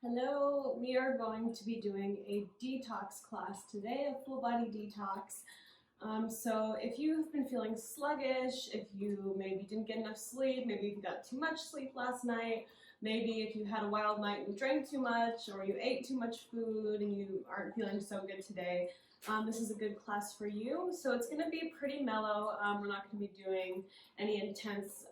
Hello, we are going to be doing a detox class today, a full body detox. So if you've been feeling sluggish, if you maybe didn't get enough sleep, maybe if you got too much sleep last night, maybe if you had a wild night and you drank too much, or you ate too much food and you aren't feeling so good today, this is a good class for you. So it's going to be pretty mellow. We're not going to be doing any intense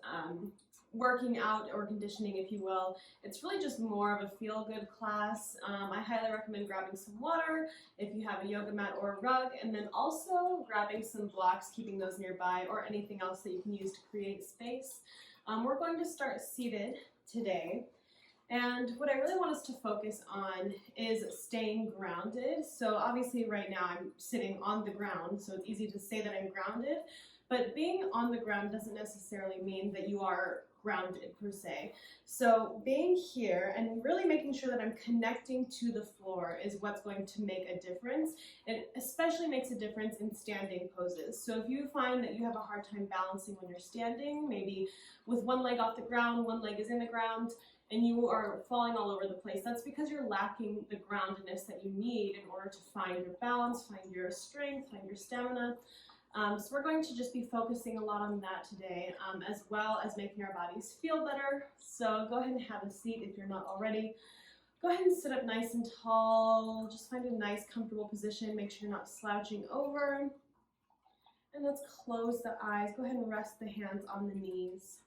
working out or conditioning, if you will. It's really just more of a feel-good class. I highly recommend grabbing some water if you have a yoga mat or a rug, and then also grabbing some blocks, keeping those nearby, or anything else that you can use to create space. We're going to start seated today. And what I really want us to focus on is staying grounded. So obviously right now I'm sitting on the ground, so it's easy to say that I'm grounded, but being on the ground doesn't necessarily mean that you are grounded per se. So being here and really making sure that I'm connecting to the floor is what's going to make a difference. It especially makes a difference in standing poses. So if you find that you have a hard time balancing when you're standing, maybe with one leg off the ground, one leg is in the ground, and you are falling all over the place, that's because you're lacking the groundedness that you need in order to find your balance, find your strength, find your stamina. So we're going to just be focusing a lot on that today, as well as making our bodies feel better. So go ahead and have a seat if you're not already. Go ahead and sit up nice and tall. Just find a nice, comfortable position. Make sure you're not slouching over. And let's close the eyes. Go ahead and rest the hands on the knees.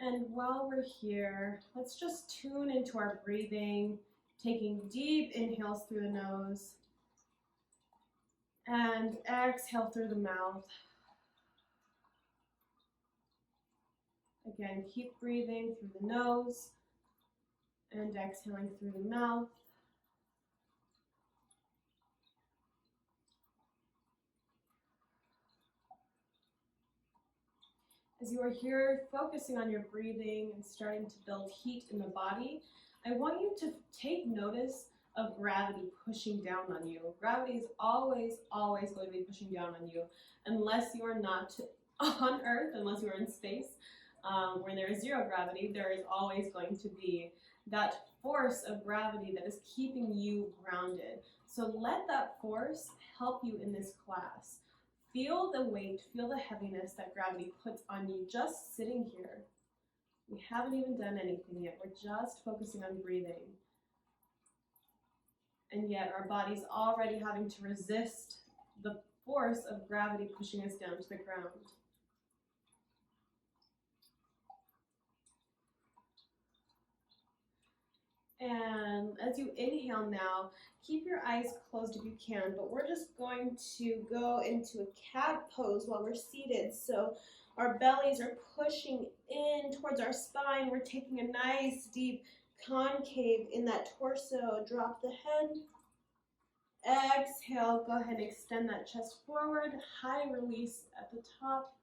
And while we're here, let's just tune into our breathing, taking deep inhales through the nose and exhale through the mouth. Again, keep breathing through the nose and exhaling through the mouth. As you are here focusing on your breathing and starting to build heat in the body, I want you to take notice of gravity pushing down on you. Gravity is always going to be pushing down on you unless you are not on Earth, unless you are in space, where there is zero gravity. There is always going to be that force of gravity that is keeping you grounded. So let that force help you in this class. Feel the weight, feel the heaviness that gravity puts on you just sitting here. We haven't even done anything yet. We're just focusing on breathing. And yet our body's already having to resist the force of gravity pushing us down to the ground. And as you inhale now, keep your eyes closed if you can, but we're just going to go into a cat pose while we're seated. So our bellies are pushing in towards our spine. We're taking a nice deep concave in that torso. Drop the head. Exhale, go ahead and extend that chest forward. High release at the top.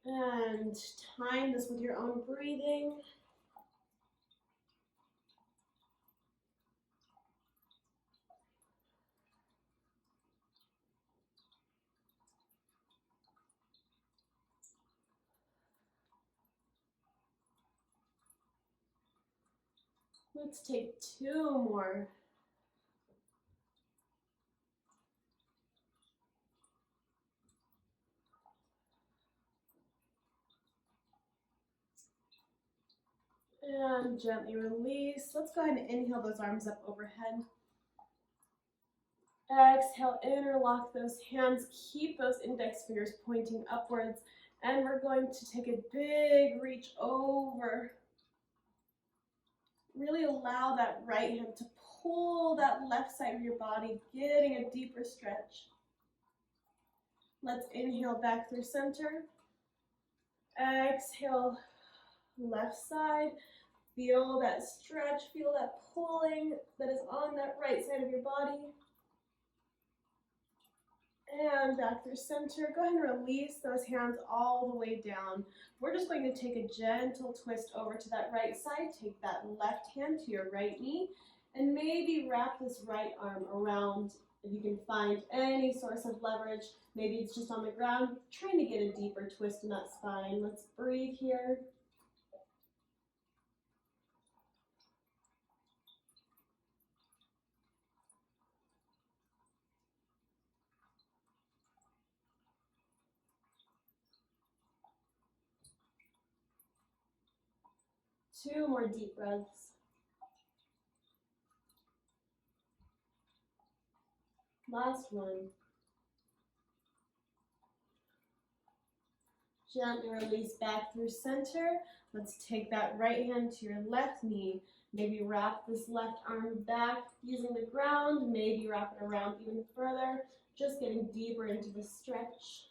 And time this with your own breathing. Let's take two more. And gently release. Let's go ahead and inhale those arms up overhead. Exhale, interlock those hands. Keep those index fingers pointing upwards. And we're going to take a big reach over. Really allow that right hand to pull that left side of your body, getting a deeper stretch. Let's inhale back through center. Exhale, left side. Feel that stretch, feel that pulling that is on that right side of your body. And back through center. Go ahead and release those hands all the way down. We're just going to take a gentle twist over to that right side. Take that left hand to your right knee and maybe wrap this right arm around, if you can find any source of leverage. Maybe it's just on the ground, trying to get a deeper twist in that spine. Let's breathe here. 2 more deep breaths. Last one. Gently release back through center. Let's take that right hand to your left knee. Maybe wrap this left arm back using the ground. Maybe wrap it around even further. Just getting deeper into the stretch.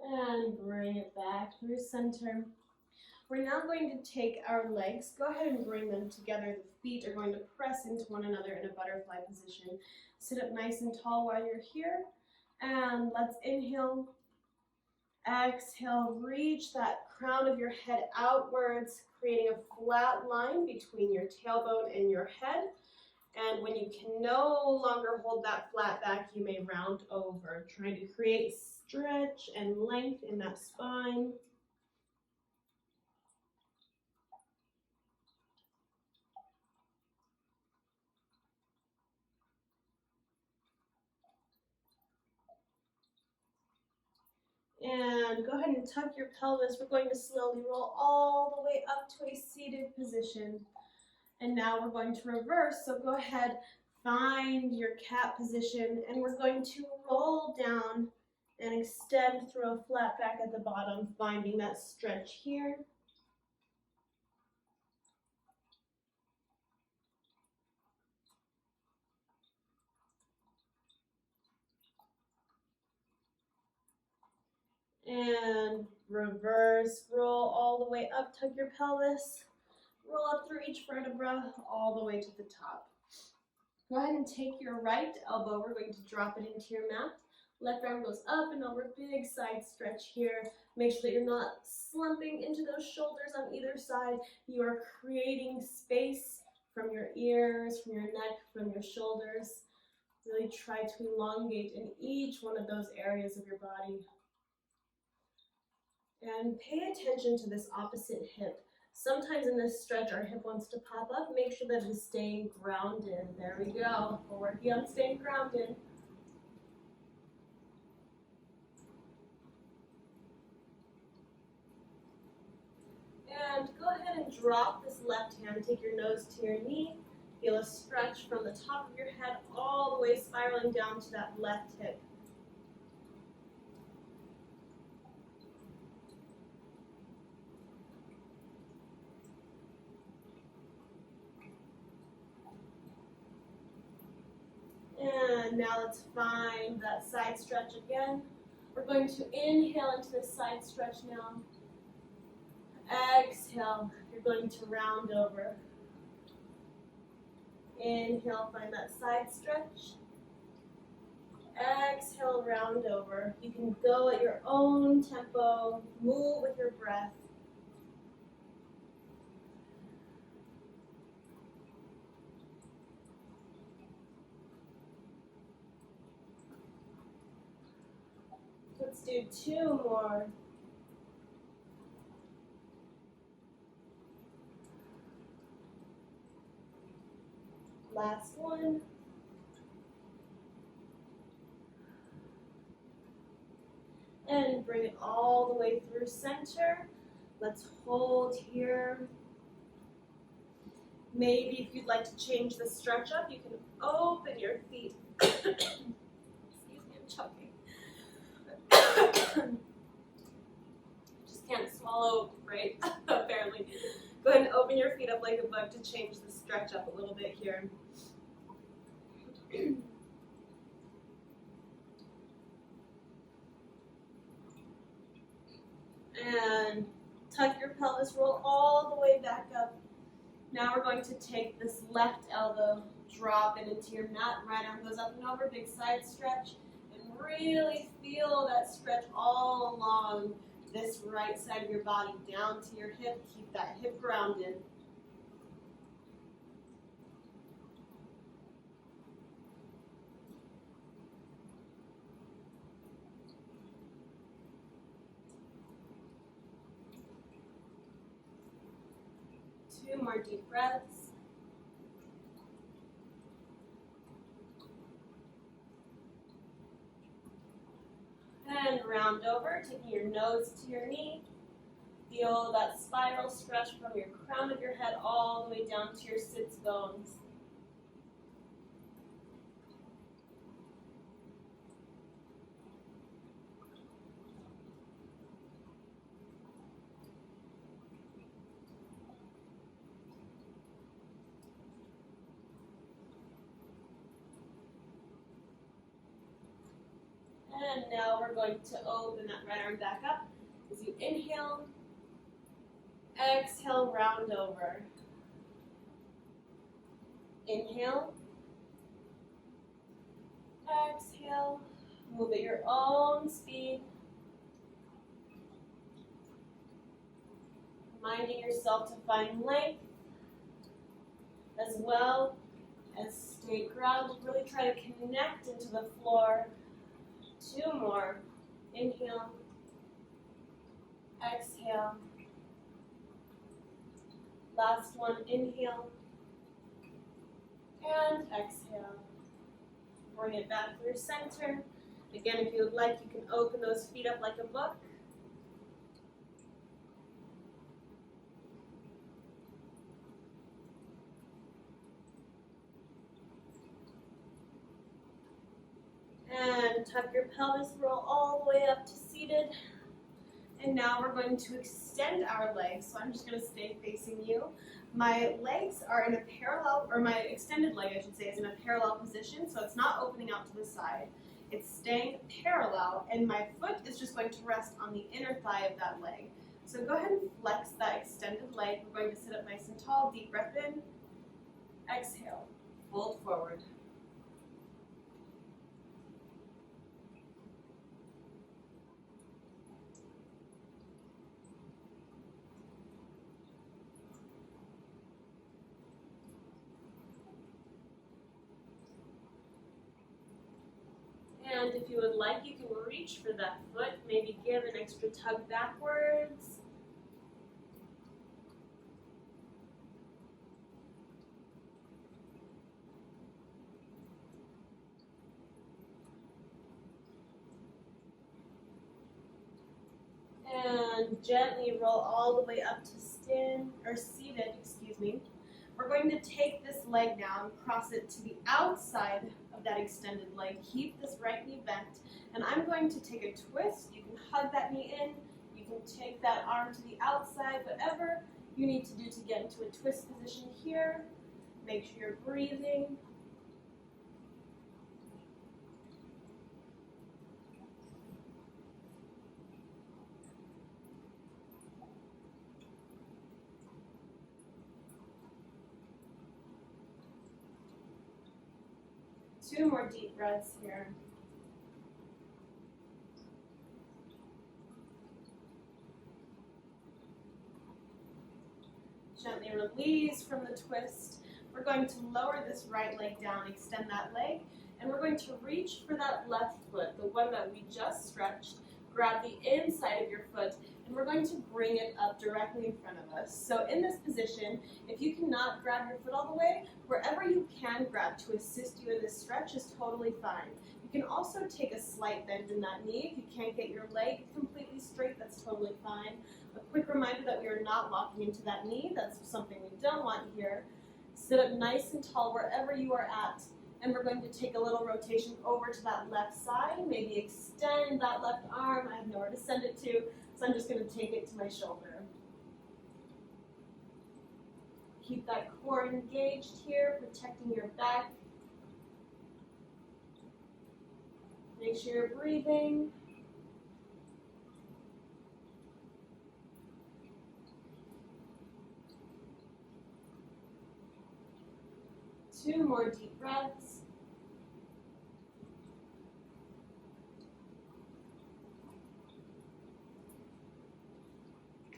And bring it back through center. We're now going to take our legs, go ahead and bring them together. The feet are going to press into one another in a butterfly position. Sit up nice and tall while you're here. And let's inhale. Exhale, reach that crown of your head outwards, creating a flat line between your tailbone and your head. And when you can no longer hold that flat back, you may round over, trying to create stretch and length in that spine. And go ahead and tuck your pelvis. We're going to slowly roll all the way up to a seated position. And now we're going to reverse. So go ahead, find your cat position, and we're going to roll down and extend through a flat back at the bottom, finding that stretch here. And reverse, roll all the way up, tuck your pelvis, roll up through each vertebra, all the way to the top. Go ahead and take your right elbow, we're going to drop it into your mat. Left arm goes up and over, big side stretch here. Make sure that you're not slumping into those shoulders on either side. You are creating space from your ears, from your neck, from your shoulders. Really try to elongate in each one of those areas of your body. And pay attention to this opposite hip. Sometimes in this stretch, our hip wants to pop up. Make sure that it is staying grounded. There we go. We're working on staying grounded. And go ahead and drop this left hand. Take your nose to your knee. Feel a stretch from the top of your head all the way spiraling down to that left hip. And now let's find that side stretch again. We're going to inhale into the side stretch now. Exhale, you're going to round over. Inhale, find that side stretch. Exhale, round over. You can go at your own tempo, move with your breath. Let's do 2 more. Last one. And bring it all the way through center. Let's hold here. Maybe if you'd like to change the stretch up, you can open your feet. Excuse me, I'm choking. Just can't swallow right, apparently. Go ahead and open your feet up like a bug to change the stretch up a little bit here. And tuck your pelvis, roll all the way back up. Now we're going to take this left elbow, drop it into your mat, right arm goes up and over, big side stretch, and really feel that stretch all along this right side of your body, down to your hip, keep that hip grounded. 2 more deep breaths. And round over, taking your nose to your knee. Feel that spiral stretch from your crown of your head all the way down to your sits bones. And now we're going to open that right arm back up as you inhale, exhale, round over. Inhale, exhale, move at your own speed. Reminding yourself to find length as well as stay grounded. Really try to connect into the floor. 2 more. Inhale, exhale. Last one, inhale and exhale. Bring it back through center. Again, if you would like, you can open those feet up like a book. And tuck your pelvis, roll all the way up to seated. And now we're going to extend our legs. So I'm just going to stay facing you. My legs are in a parallel, or my extended leg, I should say, is in a parallel position. So it's not opening out to the side. It's staying parallel, and my foot is just going to rest on the inner thigh of that leg. So go ahead and flex that extended leg. We're going to sit up nice and tall. Deep breath in. Exhale. Fold forward. And if you would like, you can reach for that foot, maybe give an extra tug backwards. And gently roll all the way up to seated, excuse me. We're going to take this leg now and cross it to the outside of that extended leg. Keep this right knee bent. And I'm going to take a twist. You can hug that knee in. You can take that arm to the outside. Whatever you need to do to get into a twist position here. Make sure you're breathing. Two more deep breaths here. Gently release from the twist. We're going to lower this right leg down, extend that leg, and we're going to reach for that left foot, the one that we just stretched. Grab the inside of your foot, and we're going to bring it up directly in front of us. So in this position, if you cannot grab your foot all the way, wherever you can grab to assist you in this stretch is totally fine. You can also take a slight bend in that knee. If you can't get your leg completely straight, that's totally fine. A quick reminder that we are not locking into that knee. That's something we don't want here. Sit up nice and tall wherever you are at. And we're going to take a little rotation over to that left side. Maybe extend that left arm. I have nowhere to send it to, so I'm just going to take it to my shoulder. Keep that core engaged here, protecting your back. Make sure you're breathing. Two more deep breaths.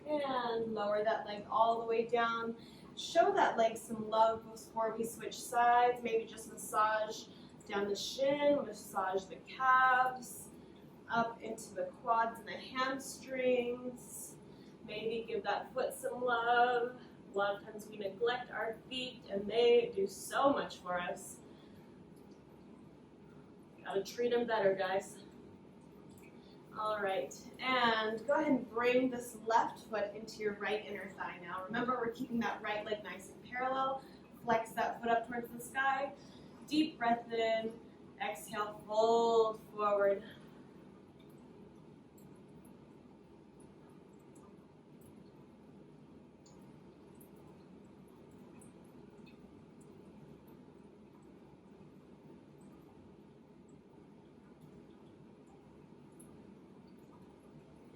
And lower that leg all the way down. Show that leg some love before we switch sides. Maybe just massage down the shin, massage the calves, up into the quads and the hamstrings. Maybe give that foot some love. A lot of times we neglect our feet and they do so much for us. Gotta treat them better, guys. All right, and go ahead and bring this left foot into your right inner thigh now. Remember, we're keeping that right leg nice and parallel. Flex that foot up towards the sky. Deep breath in. Exhale, fold forward.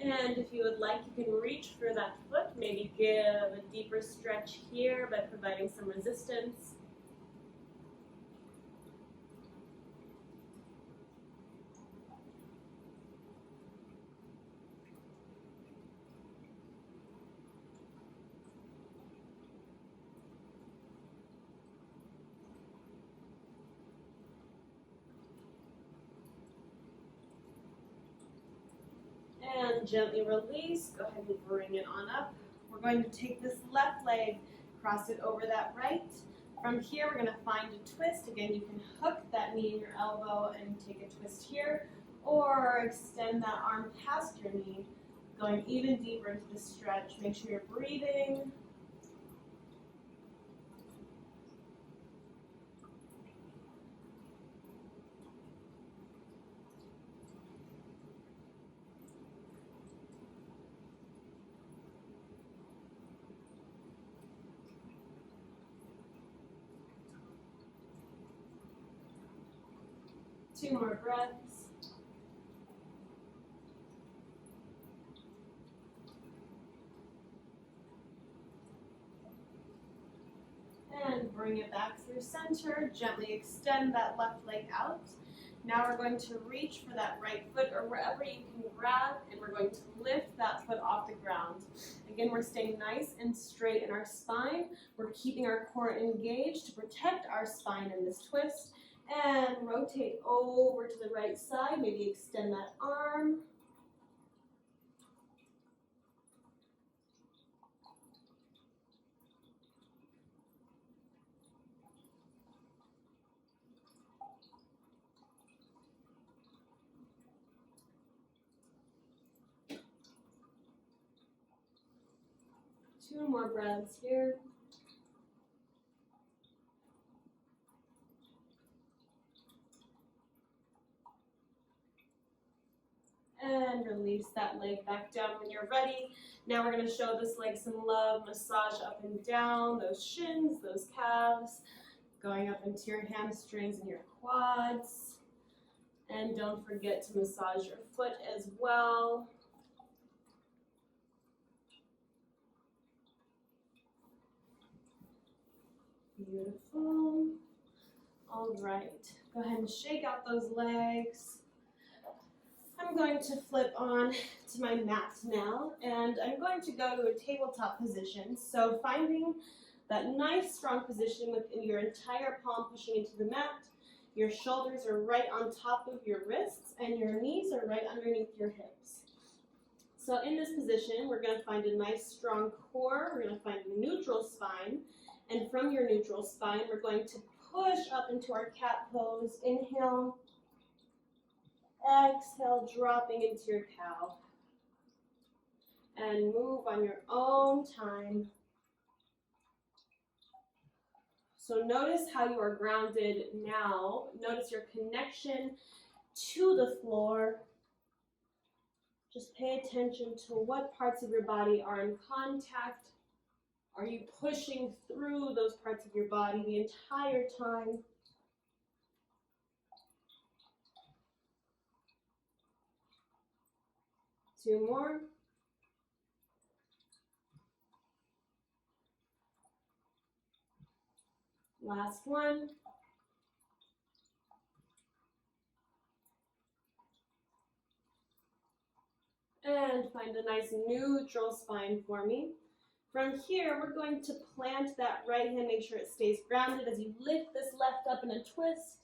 And if you would like, you can reach for that foot. Maybe give a deeper stretch here by providing some resistance. And gently release. Go ahead and bring it on up. We're going to take this left leg, cross it over that right. From here, we're going to find a twist. Again, you can hook that knee in your elbow and take a twist here, or extend that arm past your knee, going even deeper into the stretch. Make sure you're breathing. Two more breaths. And bring it back through center. Gently extend that left leg out. Now we're going to reach for that right foot or wherever you can grab, and we're going to lift that foot off the ground. Again, we're staying nice and straight in our spine. We're keeping our core engaged to protect our spine in this twist. And rotate over to the right side. Maybe extend that arm. Two more breaths here. And release that leg back down when you're ready. Now we're going to show this leg some love. Massage up and down those shins, those calves, going up into your hamstrings and your quads. And don't forget to massage your foot as well. Beautiful. All right, go ahead and shake out those legs. I'm going to flip on to my mat now, and I'm going to go to a tabletop position. So finding that nice strong position with your entire palm pushing into the mat. Your shoulders are right on top of your wrists, and your knees are right underneath your hips. So in this position, we're going to find a nice strong core. We're going to find a neutral spine, and from your neutral spine, we're going to push up into our cat pose. Inhale. Exhale, dropping into your cow. And move on your own time. So notice how you are grounded now. Notice your connection to the floor. Just pay attention to what parts of your body are in contact. Are you pushing through those parts of your body the entire time? Two more. Last one. And find a nice neutral spine for me. From here, we're going to plant that right hand, make sure it stays grounded as you lift this left up in a twist.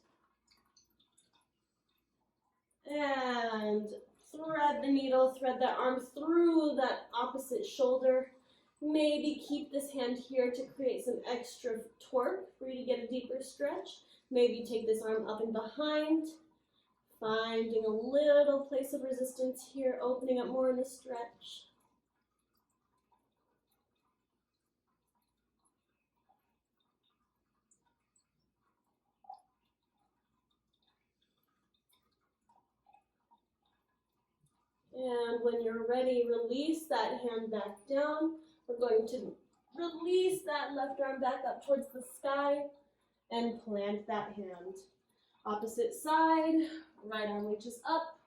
And thread the needle, thread that arm through that opposite shoulder, Maybe keep this hand here to create some extra torque for you to get a deeper stretch. Maybe take this arm up and behind, finding a little place of resistance here, opening up more in the stretch. And when you're ready, release that hand back down. We're going to release that left arm back up towards the sky and plant that hand. Opposite side, right arm reaches up.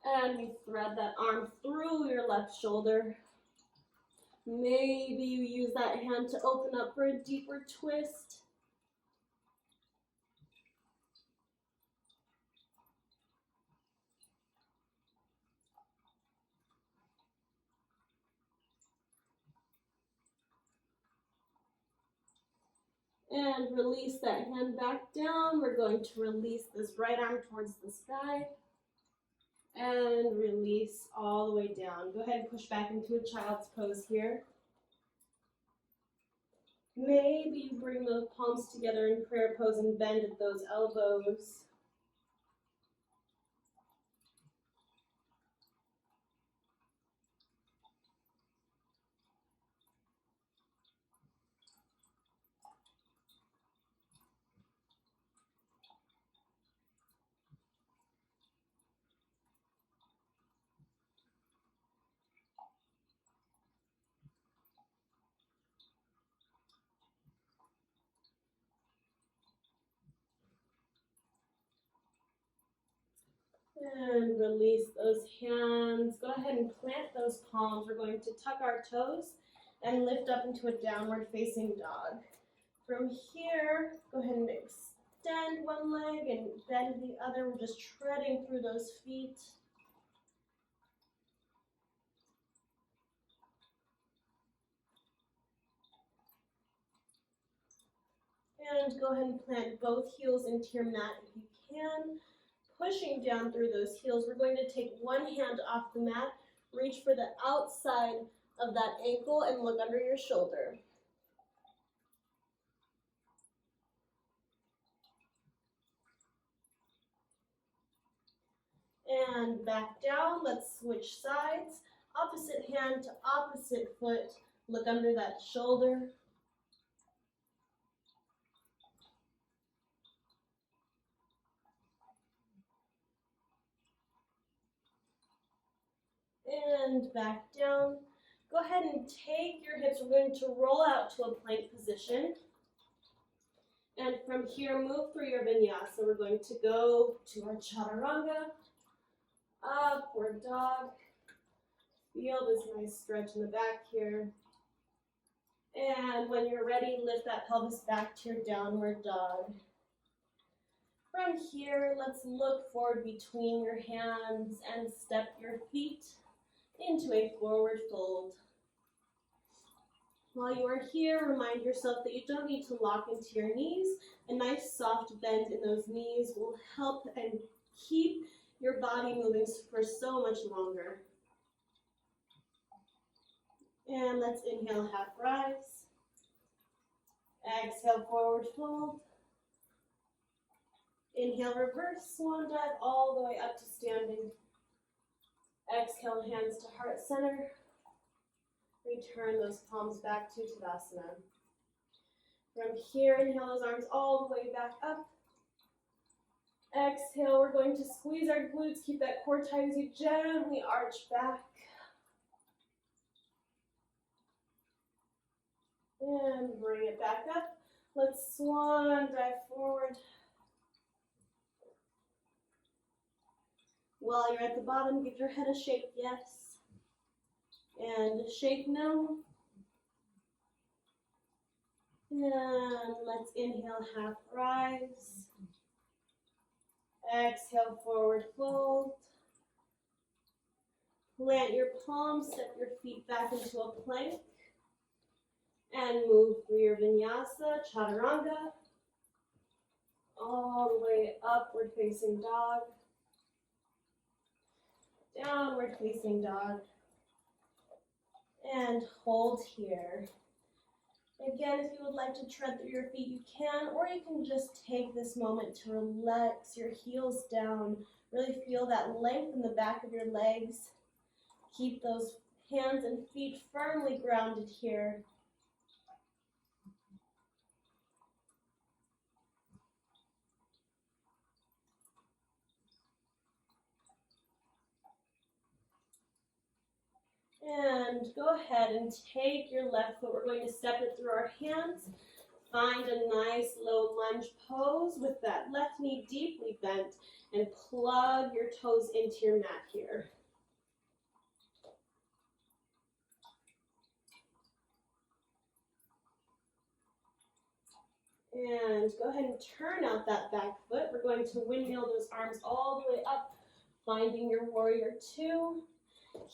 And we thread that arm through your left shoulder. Maybe you use that hand to open up for a deeper twist. And release that hand back down. We're going to release this right arm towards the sky. And release all the way down. Go ahead and push back into a child's pose here. Maybe you bring those palms together in prayer pose and bend at those elbows. And release those hands. Go ahead and plant those palms. We're going to tuck our toes and lift up into a downward facing dog. From here, go ahead and extend one leg and bend the other. We're just treading through those feet. And go ahead and plant both heels into your mat if you can. Pushing down through those heels, we're going to take one hand off the mat, reach for the outside of that ankle and look under your shoulder. And back down, let's switch sides. Opposite hand to opposite foot, look under that shoulder. And back down. Go ahead and take your hips. We're going to roll out to a plank position. And from here, move through your vinyasa. We're going to go to our chaturanga, upward dog. Feel this nice stretch in the back here. And when you're ready, lift that pelvis back to your downward dog. From here, let's look forward between your hands and step your feet into a forward fold. While you are here, remind yourself that you don't need to lock into your knees. A nice soft bend in those knees will help and keep your body moving for so much longer. And let's inhale, half rise. Exhale, forward fold. Inhale, reverse swan dive all the way up to standing. Exhale, hands to heart center. Return those palms back to Tadasana. From here, inhale those arms all the way back up. Exhale, we're going to squeeze our glutes, keep that core tight as you gently arch back. And bring it back up. Let's swan dive forward. While you're at the bottom, give your head a shake, yes. And a shake, no. And let's inhale, half rise. Exhale, forward fold. Plant your palms, step your feet back into a plank. And move through your vinyasa, chaturanga. All the way upward facing dog. Downward facing dog. And hold here. Again, if you would like to tread through your feet, you can, or you can just take this moment to relax your heels down. Really feel that length in the back of your legs. Keep those hands and feet firmly grounded here. And go ahead and take your left foot. We're going to step it through our hands. Find a nice low lunge pose with that left knee deeply bent and plug your toes into your mat here. And go ahead and turn out that back foot. We're going to windmill those arms all the way up, finding your warrior two.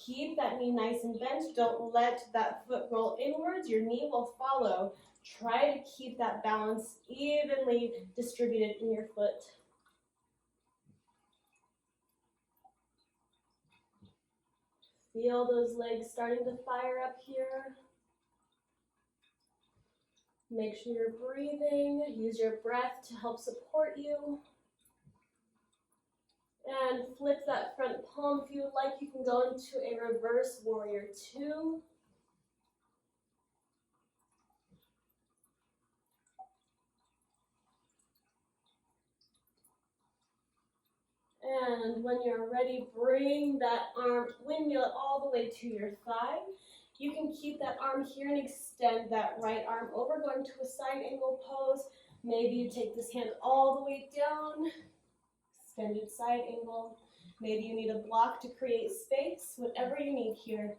Keep that knee nice and bent. Don't let that foot roll inwards. Your knee will follow. Try to keep that balance evenly distributed in your foot. Feel those legs starting to fire up here. Make sure you're breathing. Use your breath to help support you. And flip that front palm. If you would like, you can go into a reverse warrior two. And when you're ready, bring that arm, windmill it all the way to your thigh. You can keep that arm here and extend that right arm over, going to a side angle pose. Maybe you take this hand all the way down, extended side angle. Maybe you need a block to create space, whatever you need here.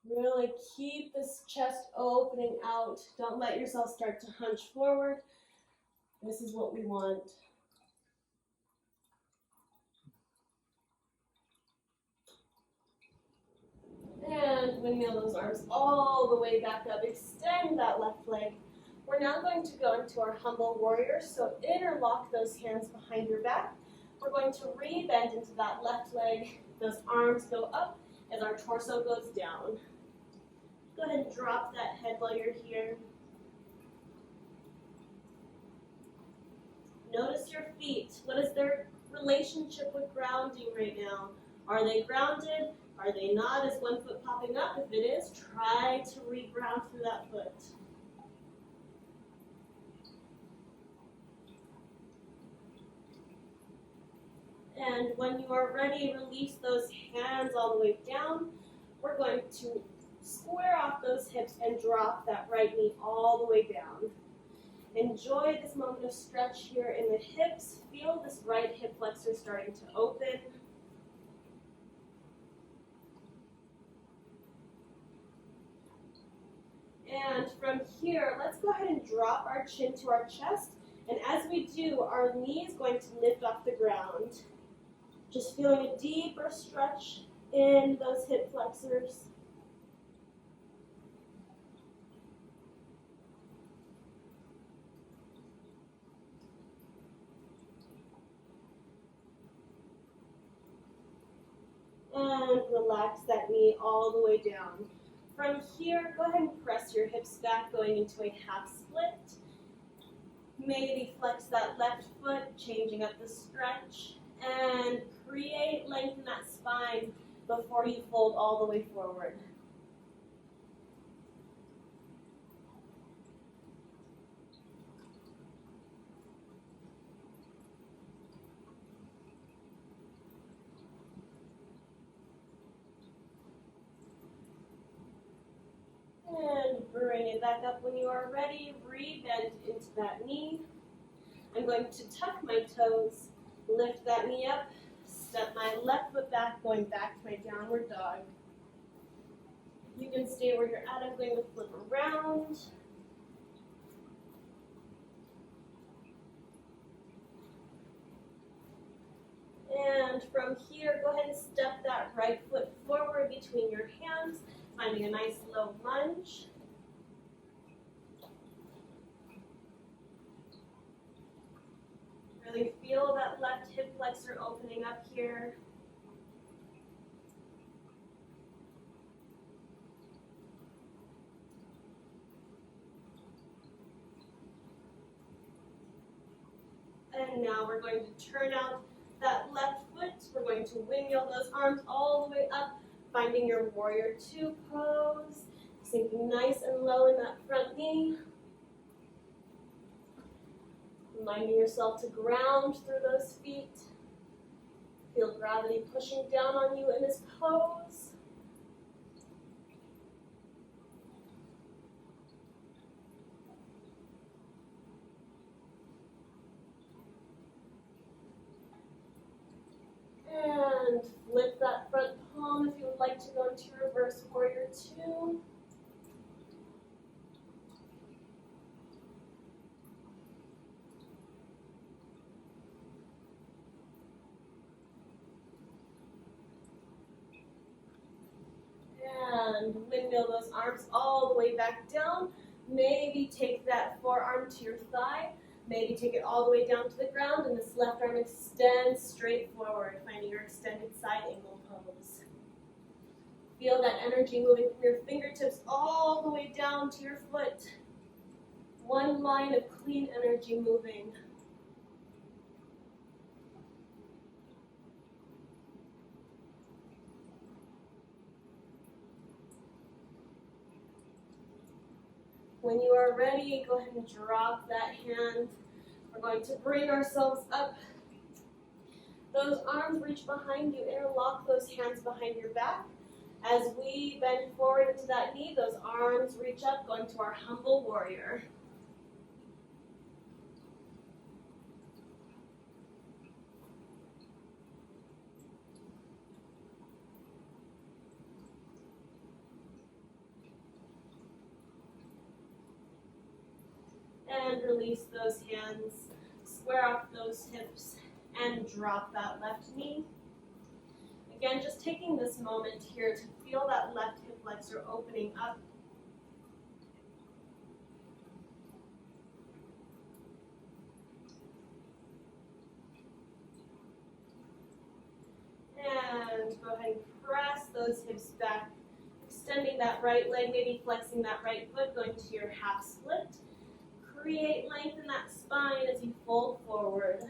Really keep this chest opening out. Don't let yourself start to hunch forward. This is what we want. And windmill those arms all the way back up. Extend that left leg. We're now going to go into our humble warrior. So interlock those hands behind your back. We're going to re-bend into that left leg. Those arms go up as our torso goes down. Go ahead and drop that head while you're here. Notice your feet. What is their relationship with grounding right now? Are they grounded? Are they not? Is one foot popping up? If it is, try to re-ground through that foot. And when you are ready, release those hands all the way down. We're going to square off those hips and drop that right knee all the way down. Enjoy this moment of stretch here in the hips. Feel this right hip flexor starting to open. And from here, let's go ahead and drop our chin to our chest. And as we do, our knee is going to lift off the ground. Just feeling a deeper stretch in those hip flexors. And relax that knee all the way down. From here, go ahead and press your hips back, going into a half split. Maybe flex that left foot, changing up the stretch. And create length in that spine before you fold all the way forward. And bring it back up when you are ready. Re-bend into that knee. I'm going to tuck my toes, lift that knee up, step my left foot back, going back to my downward dog. You can stay where you're at. I'm going to flip around. And from here, go ahead and step that right foot forward between your hands, finding a nice low lunge. Really feel that left hip flexor opening up here. And now we're going to turn out that left foot. We're going to windmill those arms all the way up, finding your warrior two pose, sinking nice and low in that front knee. Reminding yourself to ground through those feet. Feel gravity pushing down on you in this pose. And flip that front palm if you would like to go into reverse warrior two. And windmill those arms all the way back down. Maybe take that forearm to your thigh. Maybe take it all the way down to the ground, and this left arm extends straight forward, finding your extended side angle pose. Feel that energy moving from your fingertips all the way down to your foot. One line of clean energy moving. When you are ready, go ahead and drop that hand. We're going to bring ourselves up. Those arms reach behind you. Interlock those hands behind your back. As we bend forward into that knee, those arms reach up, going to our humble warrior. And release those hands, square off those hips, and drop that left knee. Again, just taking this moment here to feel that left hip flexor opening up. And go ahead and press those hips back, extending that right leg, maybe flexing that right foot, going to your half split. Create length in that spine as you fold forward.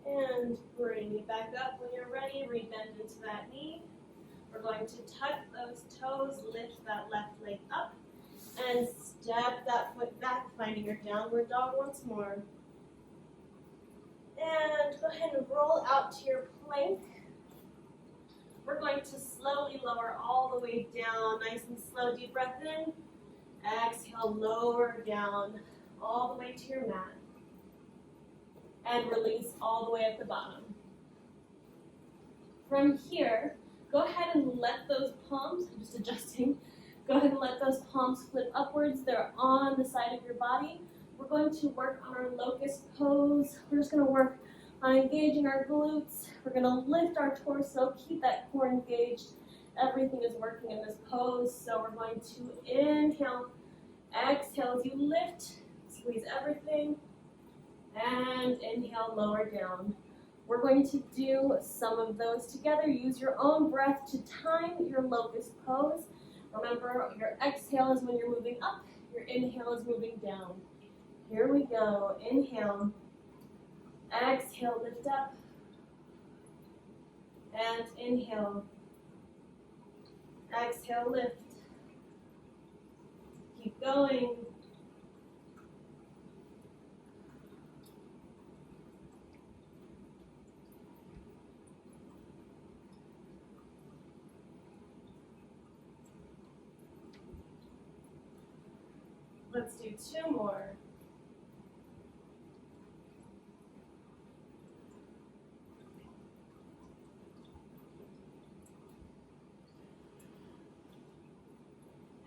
And bring it back up. When you're ready, rebend into that knee. We're going to tuck those toes, lift that left leg up, and step that foot back, finding your downward dog once more. And go ahead and roll out to your plank. We're going to slowly lower all the way down, nice and slow. Deep breath in. Exhale, lower down all the way to your mat. And release all the way at the bottom. From here, go ahead and let those palms, I'm just adjusting, go ahead and let those palms flip upwards. They're on the side of your body. We're going to work on our locust pose. We're just going to work on engaging our glutes. We're going to lift our torso, keep that core engaged. Everything is working in this pose. So we're going to inhale, exhale as you lift, squeeze everything. And inhale, lower down. We're going to do some of those together. Use your own breath to time your locust pose. Remember, your exhale is when you're moving up, your inhale is moving down. Here we go. Inhale. Exhale, lift up. And inhale. Exhale, lift. Keep going. Let's do two more.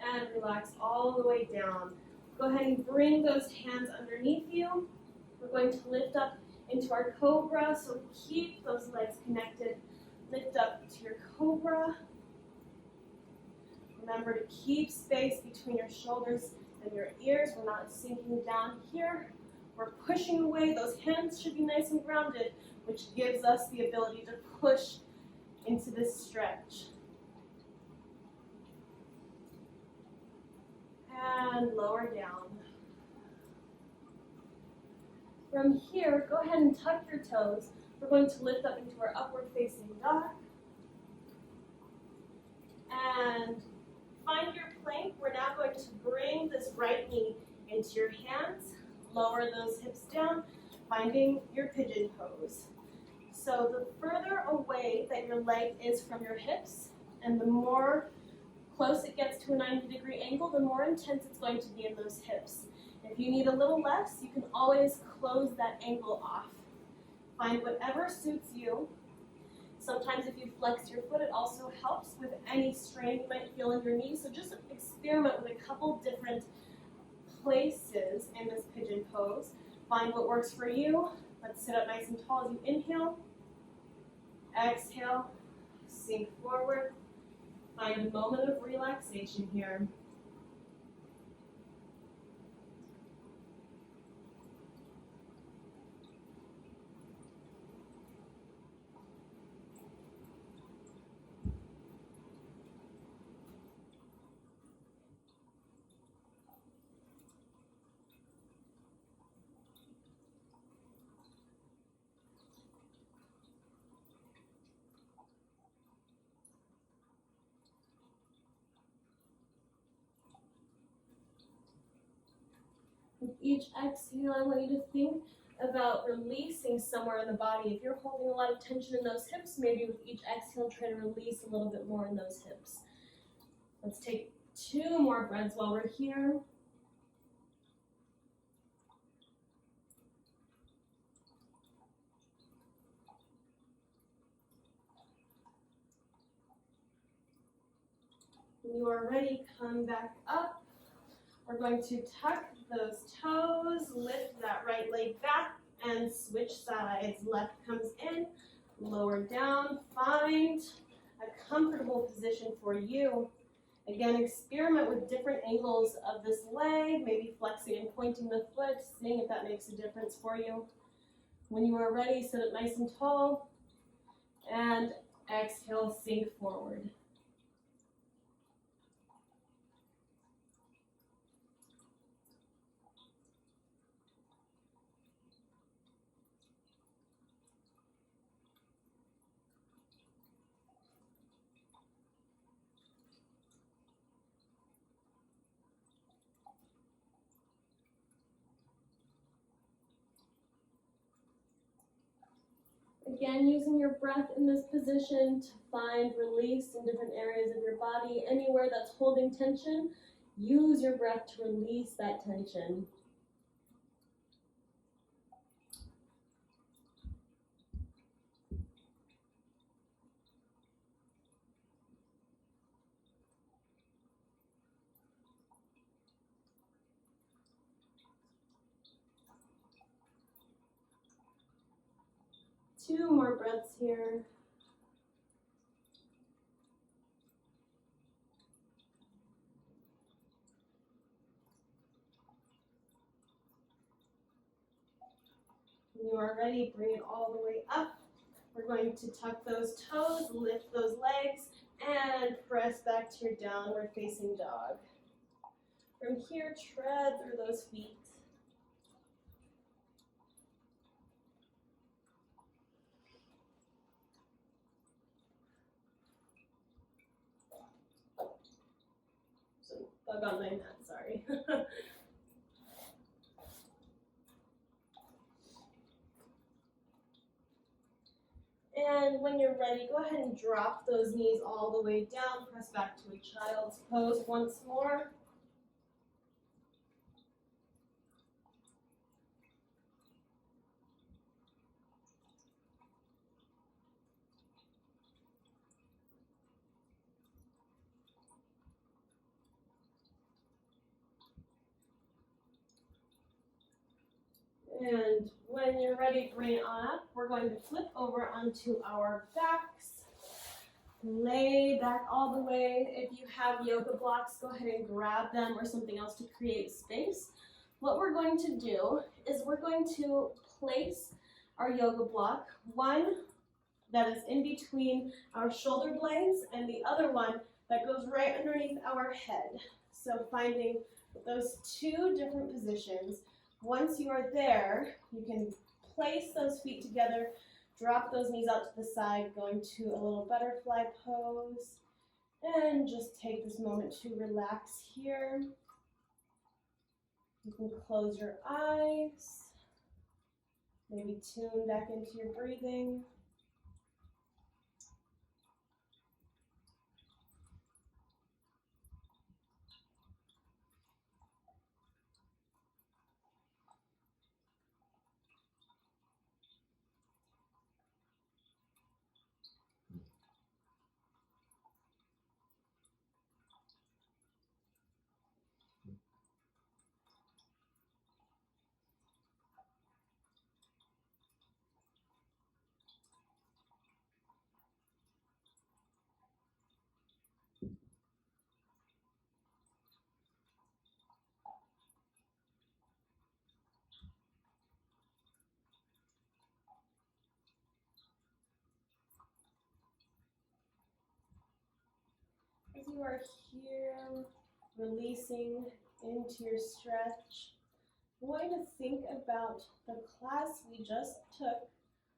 And relax all the way down. Go ahead and bring those hands underneath you. We're going to lift up into our cobra. So keep those legs connected. Lift up to your cobra. Remember to keep space between your shoulders and your ears. We're not sinking down here. We're pushing away. Those hands should be nice and grounded, which gives us the ability to push into this stretch. And lower down. From here, go ahead and tuck your toes. We're going to lift up into our upward facing dog. And find your plank. We're now going to bring this right knee into your hands. Lower those hips down, finding your pigeon pose. So the further away that your leg is from your hips, and the more close it gets to a 90-degree angle, the more intense it's going to be in those hips. If you need a little less, you can always close that angle off. Find whatever suits you. Sometimes if you flex your foot, it also helps with any strain you might feel in your knee. So just experiment with a couple different places in this pigeon pose. Find what works for you. Let's sit up nice and tall as you inhale. Exhale, sink forward. Find a moment of relaxation here. With each exhale, I want you to think about releasing somewhere in the body. If you're holding a lot of tension in those hips, maybe with each exhale, try to release a little bit more in those hips. Let's take 2 more breaths while we're here. When you are ready, come back up. We're going to tuck those toes, lift that right leg back, and switch sides. Left comes in, lower down. Find a comfortable position for you. Again, experiment with different angles of this leg, maybe flexing and pointing the foot, seeing if that makes a difference for you. When you are ready, sit up nice and tall, and exhale, sink forward. Again, using your breath in this position to find release in different areas of your body. Anywhere that's holding tension, use your breath to release that tension. Two more breaths here. When you are ready, bring it all the way up. We're going to tuck those toes, lift those legs, and press back to your downward facing dog. From here, tread through those feet. So, bug on my mat, sorry. And when you're ready, go ahead and drop those knees all the way down. Press back to a child's pose once more. And when you're ready, bring it on up. We're going to flip over onto our backs. Lay back all the way. If you have yoga blocks, go ahead and grab them or something else to create space. What we're going to do is we're going to place our yoga block, one that is in between our shoulder blades and the other one that goes right underneath our head. So finding those two different positions. Once you are there, you can place those feet together, drop those knees out to the side, going to a little butterfly pose, and just take this moment to relax here. You can close your eyes, maybe tune back into your breathing. As you are here, releasing into your stretch, a way to think about the class we just took,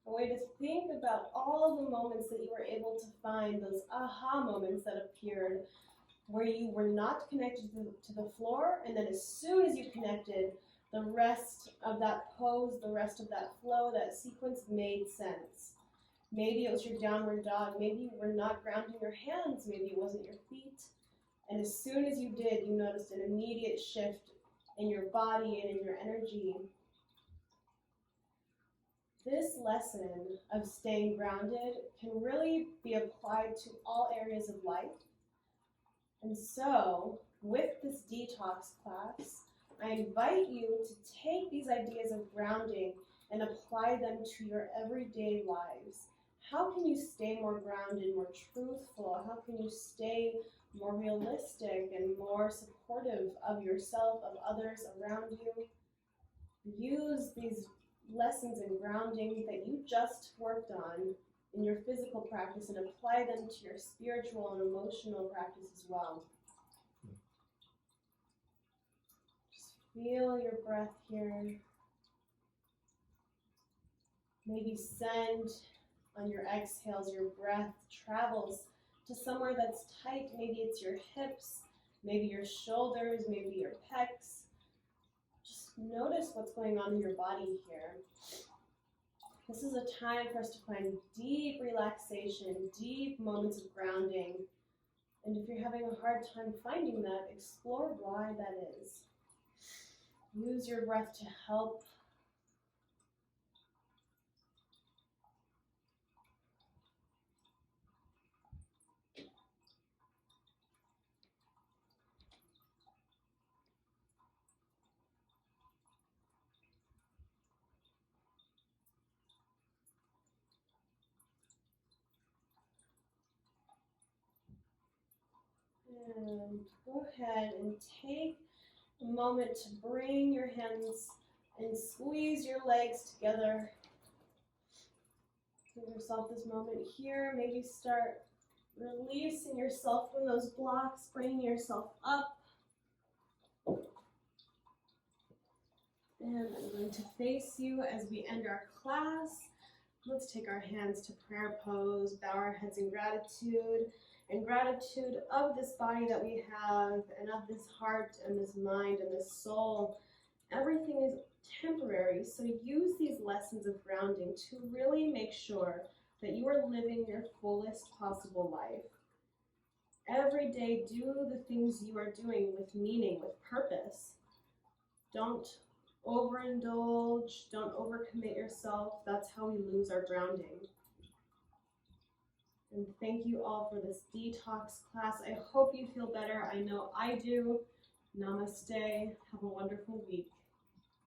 a way to think about all the moments that you were able to find, those aha moments that appeared, where you were not connected to the floor, and then as soon as you connected, the rest of that pose, the rest of that flow, that sequence made sense. Maybe it was your downward dog, maybe you were not grounding your hands, maybe it wasn't your feet. And as soon as you did, you noticed an immediate shift in your body and in your energy. This lesson of staying grounded can really be applied to all areas of life. And so, with this detox class, I invite you to take these ideas of grounding and apply them to your everyday lives. How can you stay more grounded, more truthful? How can you stay more realistic and more supportive of yourself, of others around you? Use these lessons in grounding that you just worked on in your physical practice and apply them to your spiritual and emotional practice as well. Just feel your breath here. Maybe send on your exhales, your breath travels to somewhere that's tight. Maybe it's your hips, maybe your shoulders, maybe your pecs. Just notice what's going on in your body here. This is a time for us to find deep relaxation, deep moments of grounding. And if you're having a hard time finding that, explore why that is. Use your breath to help. And go ahead and take a moment to bring your hands and squeeze your legs together. Give yourself this moment here. Maybe start releasing yourself from those blocks, bringing yourself up. And I'm going to face you as we end our class. Let's take our hands to prayer pose, bow our heads in gratitude of this body that we have, and of this heart and this mind and this soul. Everything is temporary, so use these lessons of grounding to really make sure that you are living your fullest possible life. Every day, do the things you are doing with meaning, with purpose. Don't overindulge, don't overcommit yourself. That's how we lose our grounding. And thank you all for this detox class. I hope you feel better. I know I do. Namaste. Have a wonderful week.